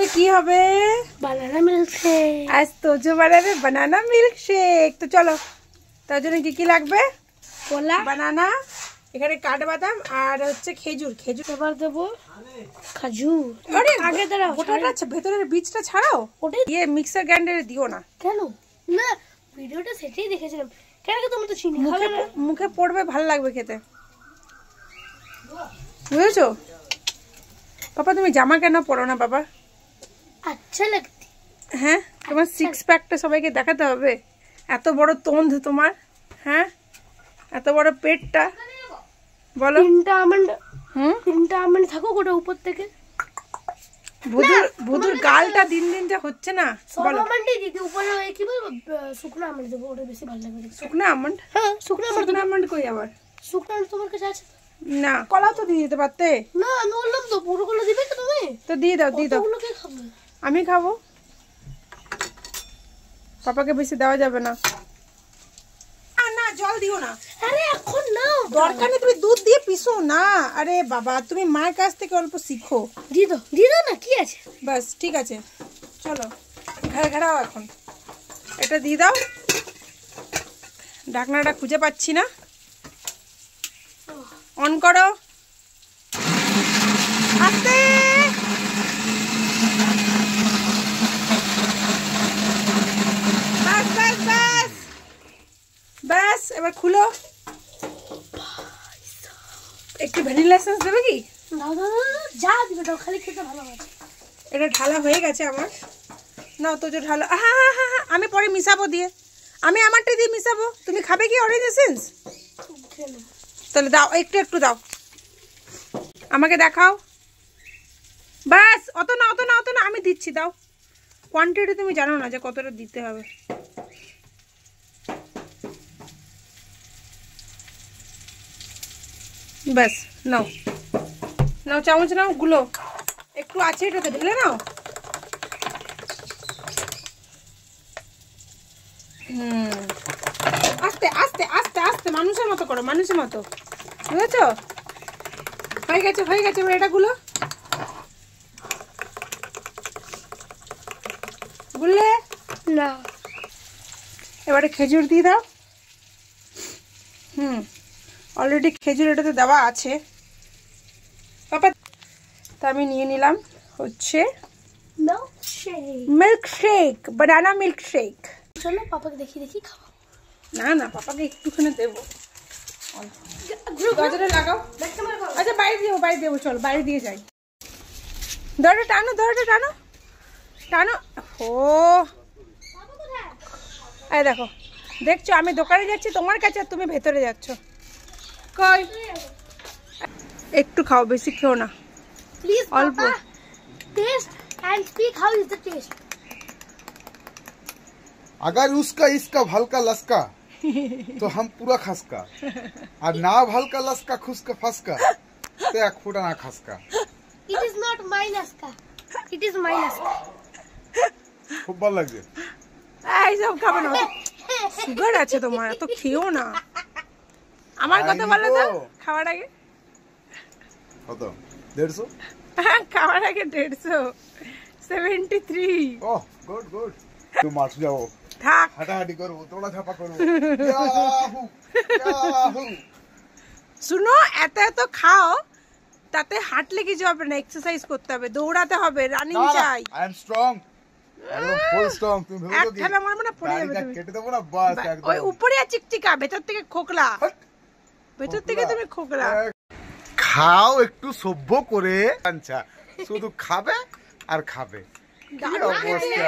ওটা কি হবে? বানানা মিল্কশেক। আজ তোজো বানাবে বানানা মিল্কশেক। তো চলো, তার জন্য কি কি লাগবে? কলা, বানানা, এখানে কাঠবাদাম আর হচ্ছে খেজুর। খেজুর এবার দেবো খাজুর। আরে আগে দাঁড়া, ওটাটা ভেতরের বীজটা ছাড়াও। ওটাই ইয়ে মিক্সার গ্রাইন্ডারে দিও না। কেন? না, ভিডিওটা সেটাই দেখেছিলাম। কেন কি তুমি তো চিনি খাবে না? মুখে পড়বে, ভালো লাগবে খেতে, বুঝেছো? পাপা তুমি জামা কেন পরো না বাবা? আচ্ছা লাগতি। হ্যাঁ, তোমার সিক্স প্যাকটা সবাইকে দেখাতে হবে। এত বড় তন্ধ তোমার, হ্যাঁ, এত বড় পেটটা। বলো। তিনটা আমন্ড থাকুক ওটা উপর থেকে। বুধুর গালটা দিন দিন যা হচ্ছে না। বলো। আমন্ডই দিদি উপরে কি বলবো, শুকনো আমন্ড দেবো, ওটা বেশি ভালো লাগবে। শুকনো আমন্ড? হ্যাঁ, শুকনো আমন্ড কই আবার? শুকনো তোমার কাছে আছে? না, কলাও তো দিয়ে দিতে পারতে। না, আমি বললাম তো পুরোগুলো দিবে তো তুমি। তো দিয়ে দাও, দিয়ে দাও। কে খাবে? আমি খাবো। পাপাকে বেশি দেওয়া যাবে না। না, জল দিও না। আরে এখন নাও, দরকার নেই, তুমি দুধ দিয়ে পিসো না। আরে বাবা, তুমি মায়ের কাছ থেকে অল্প শিখো। দিয়ে দাও না, কি আছে? বাস ঠিক আছে, চলো ঘাড়াও এখন। এটা দিয়ে দাও। ঢাকনাটা খুঁজে পাচ্ছি না। অন করো, আস্তে। বাস বাস বাস বাস, এবার খুলো। একটু ভ্যানিলা এসেন্স দেবে কি? যা দিবে দাও, খালি খেতে ভালো হবে। এটা ঢালা হয়ে গেছে আমার। নাও তো, যে ঢালা। হ্যাঁ হ্যাঁ হ্যাঁ হ্যাঁ, আমি পরে মিশাবো দিয়ে। আমি আমারটা দিয়ে মিশাবো। তুমি খাবে কি অরেঞ্জ এসেন্স? তাহলে দাও, একটু একটু দাও, আমাকে দেখাও। বাস, অত না অত না অত না, আমি দিচ্ছি, দাও। কোয়ান্টিটি তুমি জানো না যে কতটা দিতে হবে। ব্যাস, নাও নাও, চামচ নাও, গুলো একটু আছে, এটাতে ঢেলে নাও। আস্তে আস্তে আস্তে আস্তে, মানুষের মতো করো, মানুষের মতো, বুঝেছো? হয়ে গেছে হয়ে গেছে, এবার এটা গুলো। বুঝলে না? এবারে খেজুর দিয়ে দাও। অলরেডি খেজুর এটাতে দেওয়া আছে পাপা। তা আমি নিয়ে নিলাম হচ্ছে মিল্কশেক, বানানা মিল্কশেক। চলো পাপাকে দেখি খাও। না না, পাপাকে একটুখানি দেবো। দরজাটা লাগাও। আচ্ছা, বাইরে দেবো, চলো বাইরে দিয়ে যাই। দরজা টানো, দরজা টানো টানো। ও এই দেখো, দেখছো আমি দোকানে যাচ্ছি তোমার কাছে, আর তুমি ভেতরে যাচ্ছ। কই, একটু খাও, বেশি খেও না, প্লিজ। অল্প। Taste and speak how is the taste. अगर उसका इसका हल्का लसका तो हम पूरा खसका, और ना हल्का लसका खुसका फसका तो एक फुटा ना खसका। इट इज नॉट माइनस का, इट इज माइनस का। खूब ভালো লাগছে। এই সব খাবে না, সুগার আছে তোমার, তো খেও না। আমার কথা বলো তো, খাওয়ার আগে কত? 150? খাওয়ার আগে 150, 73। ওহ গুড গুড। তুমি মাছ যাও, থাক, হাঁটাহাঁটি করবো, তোড়া ঝাপা করবো। Yahoo Yahoo. শুনো, এত এত খাও, তাতে হাঁটলে কিছু হবে না, এক্সারসাইজ করতে হবে, দৌড়াতে হবে, রানিং চাই। আই এম স্ট্রং, একদম ফুল স্ট্রং। তুমি ভেবে কি একটা মারবো না, পড়ে যাবে তুমি। কেটে দেবো না, বাস একদম। ওই উপরে আর চিকচিকা, ভেতর থেকে খোকলা, ভেতর থেকে তুমি খোকলা। খাও একটু সভ্য করে, আচ্ছা শুধু খাবে আর খাবে। কি অবস্থা,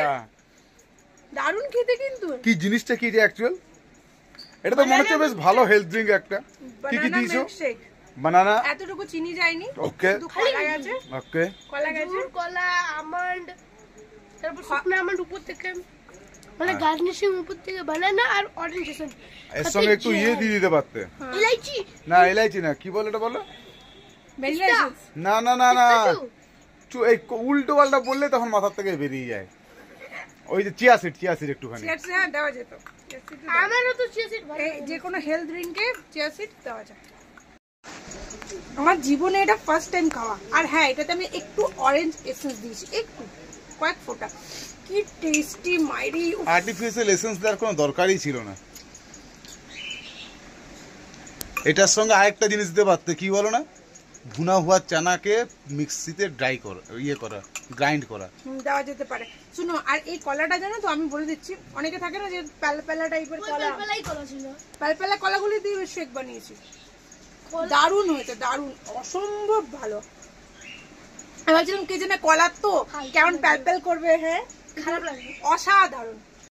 দারুণ খেতে কিন্তু। কি জিনিসটা কি অ্যাকচুয়াল? এটা তো মনে হচ্ছে বেশ ভালো হেলথ ড্রিঙ্ক একটা। কি কি দিয়েছো? বানানা, এতটুকু চিনি যায়নি, ওকে, শুধু কলা গেছে, ওকে, কলা গেছে, কলা, আমন্ড, তারপর শুকনো আমন্ড উপর থেকে, মানে গার্নিশিং উপর থেকে বানানা আর অরেঞ্জ এসেন্স। এর সঙ্গে একটু ইয়ে দিয়ে দিতে পারতে। ইলাইচি? না ইলাইচি না, কি বলে এটা বলো? Vanilla essence. না না না না, এই উল্টো পাল্টা বললে তখন মাথার থেকে বেরিয়ে যায়। ওই যে চিয়া সিড একটুখানি। চিয়া সিড দেওয়া যেত। আমারও তো চিয়া সিড ভালো। যে কোনো হেলথ ড্রিঙ্কে চিয়া সিড দেওয়া যায়। আমার জীবনে এটা ফার্স্ট টাইম খাওয়া। আর হ্যাঁ, এটাতে আমি একটু অরেঞ্জ এসেন্স দিয়েছি, একটু, কয়েক ফোঁটা। কি টেস্টি মাইরি। আর্টিফিশিয়াল এসেন্স দেওয়ার কোনো দরকারই ছিল না। এটার সঙ্গে আরেকটা জিনিস দিতে পারতে, কি বলো না, ভুনা হুয়া চানাকে মিক্সিতে গ্রাইন্ড করা দেওয়া যেতে পারে। শুনো, আর এই কলাটা জানো তো, আমি বলে দিচ্ছি, অনেকে থাকে না যে প্যালা টাইপের কলা, প্যালা কলাগুলি দিয়ে শেক বানিয়েছি, দারুণ হয়েছে, দারুণ, অসম্ভব ভালো। আমি ভাবছিলাম কে জানে কলার তো কেমন প্যাল করবে, হ্যাঁ খারাপ লাগে, অসাধারণ।